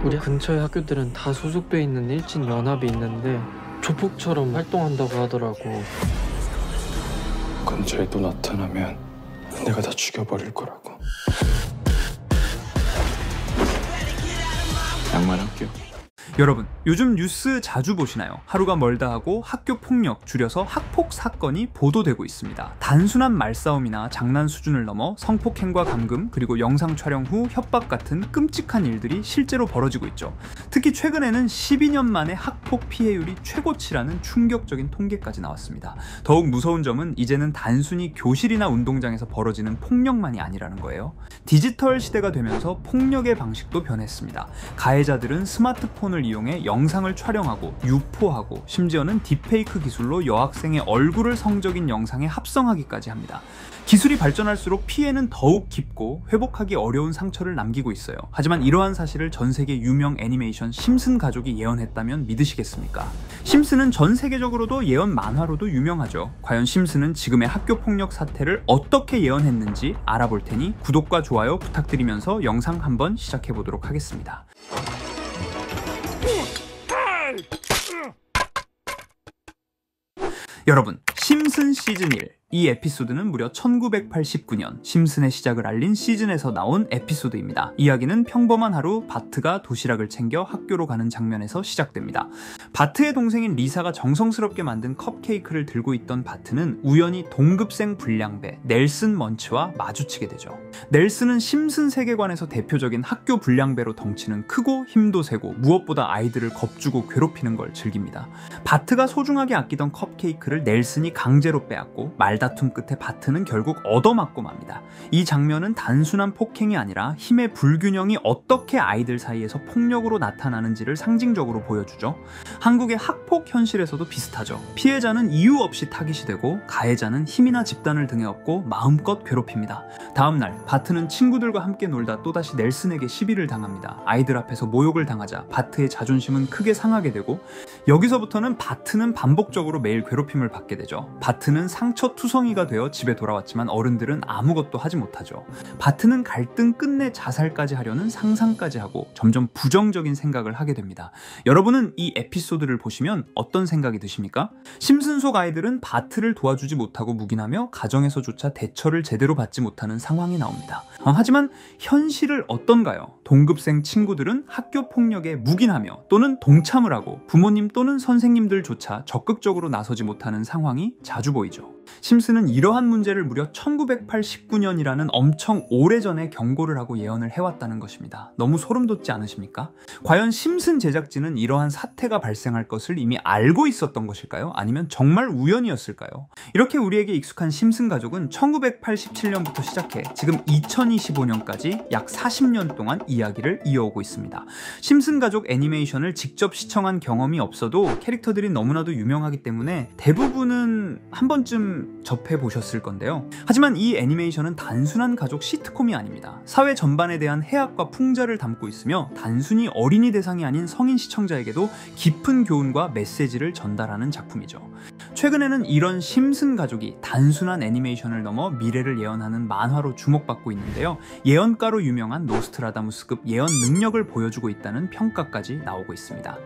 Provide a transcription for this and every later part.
우리 근처의 학교들은 다 소속돼 있는 일진 연합이 있는데 조폭처럼 활동한다고 하더라고. 근처에 또 나타나면 내가 다 죽여버릴 거라고. 낭만할게요. 여러분, 요즘 뉴스 자주 보시나요? 하루가 멀다 하고 학교 폭력, 줄여서 학폭 사건이 보도되고 있습니다. 단순한 말싸움이나 장난 수준을 넘어 성폭행과 감금, 그리고 영상 촬영 후 협박 같은 끔찍한 일들이 실제로 벌어지고 있죠. 특히 최근에는 12년 만에 학폭 피해율이 최고치라는 충격적인 통계까지 나왔습니다. 더욱 무서운 점은 이제는 단순히 교실이나 운동장에서 벌어지는 폭력만이 아니라는 거예요. 디지털 시대가 되면서 폭력의 방식도 변했습니다. 가해자들은 스마트폰을 이용해 영상을 촬영하고 유포하고 심지어는 딥페이크 기술로 여학생의 얼굴을 성적인 영상에 합성하기까지 합니다. 기술이 발전할수록 피해는 더욱 깊고 회복하기 어려운 상처를 남기고 있어요. 하지만 이러한 사실을 전 세계 유명 애니메이션 심슨 가족이 예언했다면 믿으시겠습니까? 심슨은 전 세계적으로도 예언 만화로도 유명하죠. 과연 심슨은 지금의 학교 폭력 사태를 어떻게 예언했는지 알아볼 테니 구독과 좋아요 부탁드리면서 영상 한번 시작해 보도록 하겠습니다. 여러분, 심슨 시즌 1. 이 에피소드는 무려 1989년 심슨의 시작을 알린 시즌에서 나온 에피소드입니다. 이야기는 평범한 하루 바트가 도시락을 챙겨 학교로 가는 장면에서 시작됩니다. 바트의 동생인 리사가 정성스럽게 만든 컵케이크를 들고 있던 바트는 우연히 동급생 불량배 넬슨 먼치와 마주치게 되죠. 넬슨은 심슨 세계관에서 대표적인 학교 불량배로 덩치는 크고 힘도 세고 무엇보다 아이들을 겁주고 괴롭히는 걸 즐깁니다. 바트가 소중하게 아끼던 컵케이크를 넬슨이 강제로 빼앗고 말다툼 끝에 바트는 결국 얻어맞고 맙니다. 이 장면은 단순한 폭행이 아니라 힘의 불균형이 어떻게 아이들 사이에서 폭력으로 나타나는지를 상징적으로 보여주죠. 한국의 학폭 현실에서도 비슷하죠. 피해자는 이유 없이 타깃이 되고 가해자는 힘이나 집단을 등에 업고 마음껏 괴롭힙니다. 다음날 바트는 친구들과 함께 놀다 또다시 넬슨에게 시비를 당합니다. 아이들 앞에서 모욕을 당하자 바트의 자존심은 크게 상하게 되고 여기서부터는 바트는 반복적으로 매일 괴롭힘을 받게 되죠. 바트는 상처투성이가 되어 집에 돌아왔지만 어른들은 아무것도 하지 못하죠. 바트는 갈등 끝내 자살까지 하려는 상상까지 하고 점점 부정적인 생각을 하게 됩니다. 여러분은 이 에피소드를 보시면 어떤 생각이 드십니까? 심슨 속 아이들은 바트를 도와주지 못하고 묵인하며 가정에서조차 대처를 제대로 받지 못하는 상황이 나옵니다. 하지만 현실은 어떤가요? 동급생 친구들은 학교 폭력에 묵인하며 또는 동참을 하고 부모님 또는 선생님들조차 적극적으로 나서지 못하는 상황이 자주 보이죠. 심슨은 이러한 문제를 무려 1989년이라는 엄청 오래전에 경고를 하고 예언을 해왔다는 것입니다. 너무 소름 돋지 않으십니까? 과연 심슨 제작진은 이러한 사태가 발생할 것을 이미 알고 있었던 것일까요? 아니면 정말 우연이었을까요? 이렇게 우리에게 익숙한 심슨 가족은 1987년부터 시작해 지금 2025년까지 약 40년 동안 이야기를 이어오고 있습니다. 심슨 가족 애니메이션을 직접 시청한 경험이 없어도 캐릭터들이 너무나도 유명하기 때문에 대부분은 한 번쯤 접해보셨을 건데요. 하지만 이 애니메이션은 단순한 가족 시트콤이 아닙니다. 사회 전반에 대한 해악과 풍자를 담고 있으며 단순히 어린이 대상이 아닌 성인 시청자에게도 깊은 교훈과 메시지를 전달하는 작품이죠. 최근에는 이런 심슨 가족이 단순한 애니메이션을 넘어 미래를 예언하는 만화로 주목받고 있는데요. 예언가로 유명한 노스트라다무스급 예언 능력을 보여주고 있다는 평가까지 나오고 있습니다.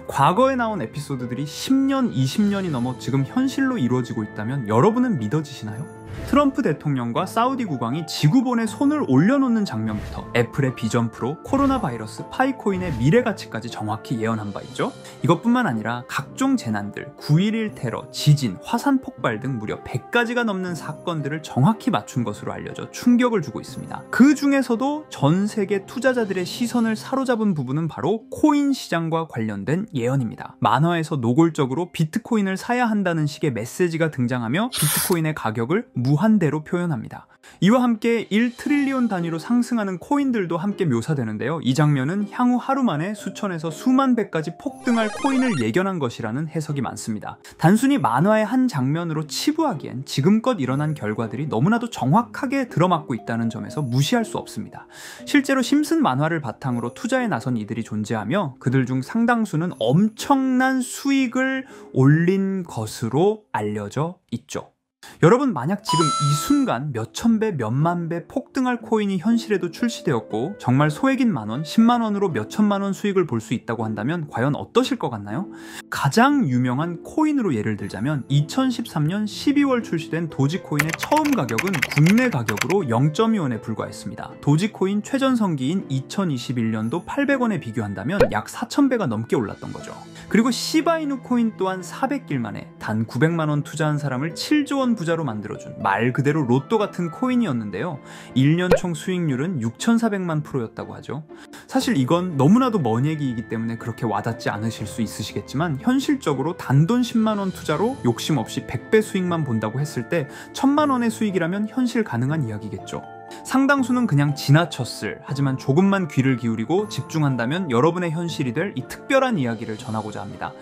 과거에 나온 에피소드들이 10년, 20년이 넘어 지금 현실로 이루어지고 있다면 여러분은 믿어지시나요? 트럼프 대통령과 사우디 국왕이 지구본에 손을 올려놓는 장면부터 애플의 비전 프로, 코로나 바이러스, 파이코인의 미래 가치까지 정확히 예언한 바 있죠. 이것뿐만 아니라 각종 재난들, 9.11 테러, 지진, 화산 폭발 등 무려 100가지가 넘는 사건들을 정확히 맞춘 것으로 알려져 충격을 주고 있습니다. 그 중에서도 전 세계 투자자들의 시선을 사로잡은 부분은 바로 코인 시장과 관련된 예언입니다. 만화에서 노골적으로 비트코인을 사야 한다는 식의 메시지가 등장하며 비트코인의 가격을 무한대로 표현합니다. 이와 함께 1트릴리온 단위로 상승하는 코인들도 함께 묘사되는데요. 이 장면은 향후 하루 만에 수천에서 수만 배까지 폭등할 코인을 예견한 것이라는 해석이 많습니다. 단순히 만화의 한 장면으로 치부하기엔 지금껏 일어난 결과들이 너무나도 정확하게 들어맞고 있다는 점에서 무시할 수 없습니다. 실제로 심슨 만화를 바탕으로 투자에 나선 이들이 존재하며 그들 중 상당수는 엄청난 수익을 올린 것으로 알려져 있죠. 여러분, 만약 지금 이 순간 몇천 배, 몇만 배 폭등할 코인이 현실에도 출시되었고 정말 소액인 만원, 10만원으로 몇천만원 수익을 볼 수 있다고 한다면 과연 어떠실 것 같나요? 가장 유명한 코인으로 예를 들자면 2013년 12월 출시된 도지코인의 처음 가격은 국내 가격으로 0.2원에 불과했습니다. 도지코인 최전성기인 2021년도 800원에 비교한다면 약 4,000배가 넘게 올랐던 거죠. 그리고 시바이누 코인 또한 400길 만에 단 900만원 투자한 사람을 7조 원 부자로 만들어준 말 그대로 로또 같은 코인이었는데요. 1년 총 수익률은 6,400만 %였다고 하죠. 사실 이건 너무나도 먼 얘기이기 때문에 그렇게 와닿지 않으실 수 있으시겠지만 현실적으로 단돈 10만원 투자로 욕심 없이 100배 수익만 본다고 했을 때 1,000만원의 수익이라면 현실 가능한 이야기겠죠. 상당수는 그냥 지나쳤을, 하지만 조금만 귀를 기울이고 집중한다면 여러분의 현실이 될 이 특별한 이야기를 전하고자 합니다.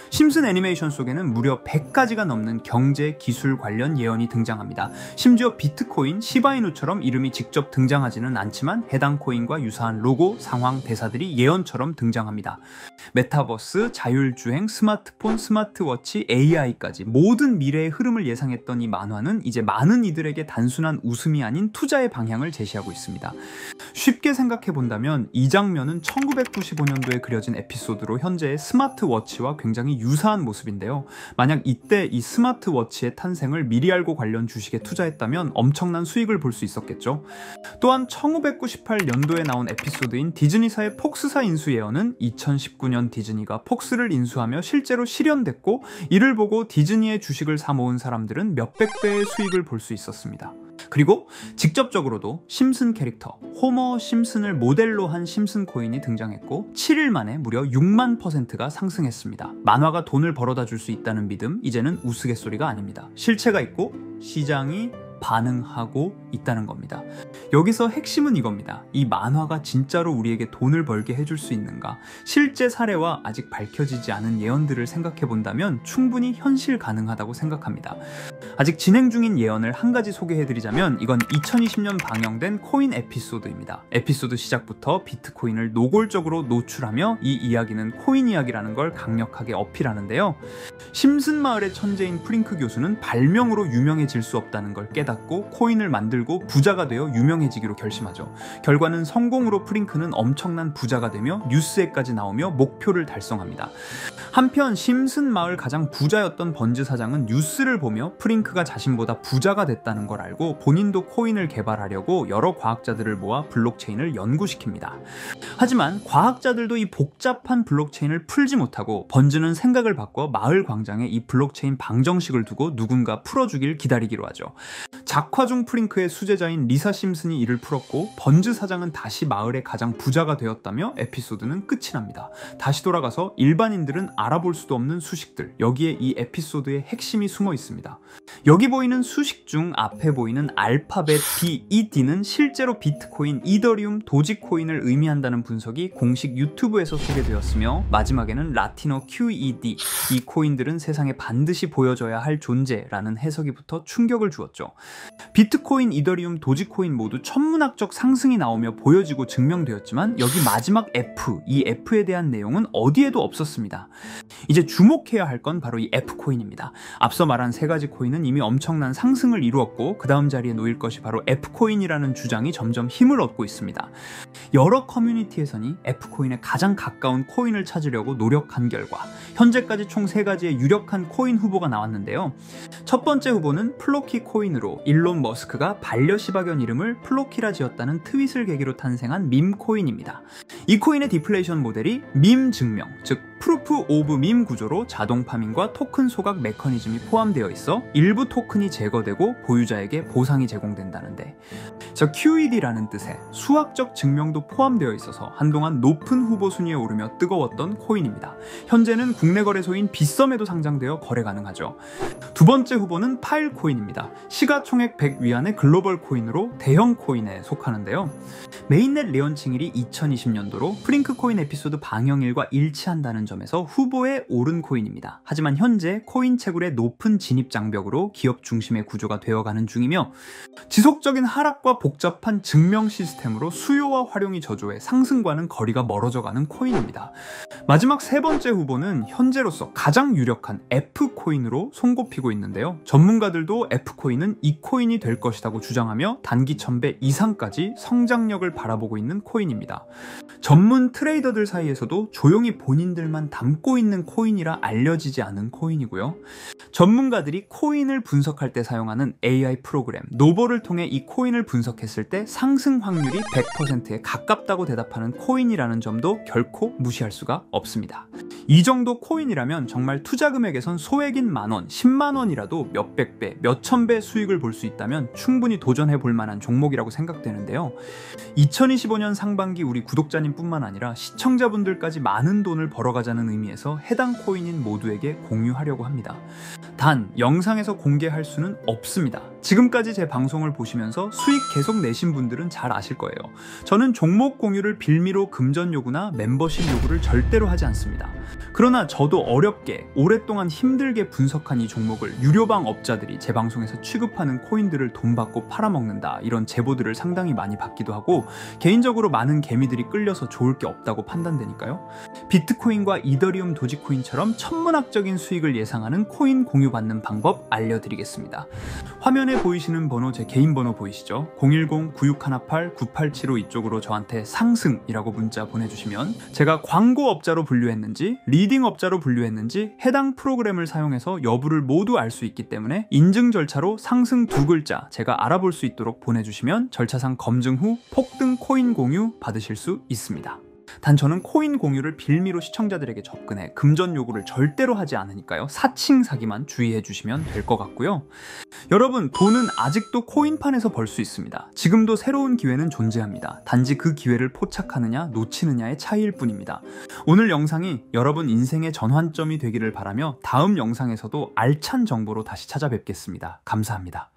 심슨 애니메이션 속에는 무려 100가지가 넘는 경제, 기술 관련 예언이 등장합니다. 심지어 비트코인, 시바이누처럼 이름이 직접 등장하지는 않지만 해당 코인과 유사한 로고, 상황, 대사들이 예언처럼 등장합니다. 메타버스, 자율주행, 스마트폰, 스마트워치, AI까지 모든 미래의 흐름을 예상했던 이 만화는 이제 많은 이들에게 단순한 웃음이 아닌 투자의 방향을 제시하고 있습니다. 쉽게 생각해 본다면 이 장면은 1995년도에 그려진 에피소드로 현재의 스마트워치와 굉장히 유사한 모습인데요. 만약 이때 이 스마트워치의 탄생을 미리 알고 관련 주식에 투자했다면 엄청난 수익을 볼 수 있었겠죠. 또한 1998년도에 나온 에피소드인 디즈니사의 폭스사 인수 예언은 2019년 디즈니가 폭스를 인수하며 실제로 실현됐고, 이를 보고 디즈니의 주식을 사 모은 사람들은 몇백 배의 수익을 볼 수 있었습니다. 그리고 직접적으로도 심슨 캐릭터 호머 심슨을 모델로 한 심슨 코인이 등장했고 7일 만에 무려 6만 %가 상승했습니다. 만화가 돈을 벌어다 줄 수 있다는 믿음, 이제는 우스갯소리가 아닙니다. 실체가 있고 시장이 반응하고 있다는 겁니다. 여기서 핵심은 이겁니다. 이 만화가 진짜로 우리에게 돈을 벌게 해줄 수 있는가? 실제 사례와 아직 밝혀지지 않은 예언들을 생각해 본다면 충분히 현실 가능하다고 생각합니다. 아직 진행 중인 예언을 한 가지 소개해드리자면 이건 2020년 방영된 코인 에피소드입니다. 에피소드 시작부터 비트코인을 노골적으로 노출하며 이 이야기는 코인 이야기라는 걸 강력하게 어필하는데요. 심슨 마을의 천재인 프링크 교수는 발명으로 유명해질 수 없다는 걸 깨닫고 코인을 만들고 부자가 되어 유명해지기로 결심하죠. 결과는 성공으로 프링크는 엄청난 부자가 되며 뉴스에까지 나오며 목표를 달성합니다. 한편 심슨 마을 가장 부자였던 번즈 사장은 뉴스를 보며 프링크가 자신보다 부자가 됐다는 걸 알고 본인도 코인을 개발하려고 여러 과학자들을 모아 블록체인을 연구시킵니다. 하지만 과학자들도 이 복잡한 블록체인을 풀지 못하고 번즈는 생각을 바꿔 마을 광장에 이 블록체인 방정식을 두고 누군가 풀어주길 기다리기로 하죠. 작화 중 프링크의 수제자인 리사 심슨이 이를 풀었고 번즈 사장은 다시 마을의 가장 부자가 되었다며 에피소드는 끝이 납니다. 다시 돌아가서 일반인들은 알아볼 수도 없는 수식들, 여기에 이 에피소드의 핵심이 숨어 있습니다. 여기 보이는 수식 중 앞에 보이는 알파벳 B, 이 D는 실제로 비트코인, 이더리움, 도지코인을 의미한다는 분석이 공식 유튜브에서 소개되었으며 마지막에는 라틴어 QED, 이 코인들은 세상에 반드시 보여줘야 할 존재라는 해석이 붙어 충격을 주었죠. 비트코인, 이더리움, 도지코인 모두 천문학적 상승이 나오며 보여지고 증명되었지만 여기 마지막 F, 이 F에 대한 내용은 어디에도 없었습니다. 이제 주목해야 할 건 바로 이 F코인입니다. 앞서 말한 세 가지 코인은 이미 엄청난 상승을 이루었고 그 다음 자리에 놓일 것이 바로 F코인이라는 주장이 점점 힘을 얻고 있습니다. 여러 커뮤니티에서는 F코인에 가장 가까운 코인을 찾으려고 노력한 결과 현재까지 총 3가지의 유력한 코인 후보가 나왔는데요. 첫 번째 후보는 플로키 코인으로 일론 머스크가 반려시바견 이름을 플로키라 지었다는 트윗을 계기로 탄생한 밈코인입니다. 이 코인의 디플레이션 모델이 밈 증명, 즉 프루프 오브 밈 구조로 자동 파밍과 토큰 소각 메커니즘이 포함되어 있어 일부 토큰이 제거되고 보유자에게 보상이 제공된다는데, QED라는 뜻의 수학적 증명도 포함되어 있어서 한동안 높은 후보 순위에 오르며 뜨거웠던 코인입니다. 현재는 국내 거래소인 빗썸에도 상장되어 거래 가능하죠. 두 번째 후보는 파일코인입니다. 시가총액 100 위안의 글로벌 코인으로 대형 코인에 속하는데요. 메인넷 레언칭일이 2020년도로 프링크 코인 에피소드 방영일과 일치한다는 점이 점에서 후보에 오른 코인입니다. 하지만 현재 코인 채굴의 높은 진입 장벽으로 기업 중심의 구조가 되어가는 중이며 지속적인 하락과 복잡한 증명 시스템으로 수요와 활용이 저조해 상승과는 거리가 멀어져가는 코인입니다. 마지막 세 번째 후보는 현재로서 가장 유력한 F코인으로 손꼽히고 있는데요. 전문가들도 F코인은 이 코인이 될 것이라고 주장하며 단기 1000배 이상까지 성장력을 바라보고 있는 코인입니다. 전문 트레이더들 사이에서도 조용히 본인들만 담고 있는 코인이라 알려지지 않은 코인이고요. 전문가들이 코인을 분석할 때 사용하는 AI 프로그램 노보를 통해 이 코인을 분석했을 때 상승 확률이 100%에 가깝다고 대답하는 코인이라는 점도 결코 무시할 수가 없습니다. 이 정도 코인이라면 정말 투자 금액에선 소액인 만원, 10만원이라도 몇백 배, 몇천 배 수익을 볼 수 있다면 충분히 도전해 볼 만한 종목이라고 생각되는데요. 2025년 상반기 우리 구독자님뿐만 아니라 시청자분들까지 많은 돈을 벌어가자는 의미에서 해당 코인인 모두에게 공유하려고 합니다. 단 영상에서 공개할 수는 없습니다. 지금까지 제 방송을 보시면서 수익 계속 내신 분들은 잘 아실 거예요. 저는 종목 공유를 빌미로 금전 요구나 멤버십 요구를 절대로 하지 않습니다. 그러나 저도 어렵게 오랫동안 힘들게 분석한 이 종목을 유료방 업자들이 제 방송에서 취급하는 코인들을 돈 받고 팔아먹는다, 이런 제보들을 상당히 많이 받기도 하고 개인적으로 많은 개미들이 끌려서 좋을 게 없다고 판단되니까요. 비트코인과 이더리움, 도지코인처럼 천문학적인 수익을 예상하는 코인 공유받는 방법 알려드리겠습니다. 화면에 보이시는 번호 제 개인 번호 보이시죠? 010-9618-9875 이쪽으로 저한테 상승이라고 문자 보내주시면 제가 광고업자로 분류했는지 리딩업자로 분류했는지 해당 프로그램을 사용해서 여부를 모두 알 수 있기 때문에 인증 절차로 상승 2글자 제가 알아볼 수 있도록 보내주시면 절차상 검증 후 폭등 코인 공유 받으실 수 있습니다. 단 저는 코인 공유를 빌미로 시청자들에게 접근해 금전 요구를 절대로 하지 않으니까요. 사칭 사기만 주의해 주시면 될 것 같고요. 여러분, 돈은 아직도 코인판에서 벌 수 있습니다. 지금도 새로운 기회는 존재합니다. 단지 그 기회를 포착하느냐 놓치느냐의 차이일 뿐입니다. 오늘 영상이 여러분 인생의 전환점이 되기를 바라며 다음 영상에서도 알찬 정보로 다시 찾아뵙겠습니다. 감사합니다.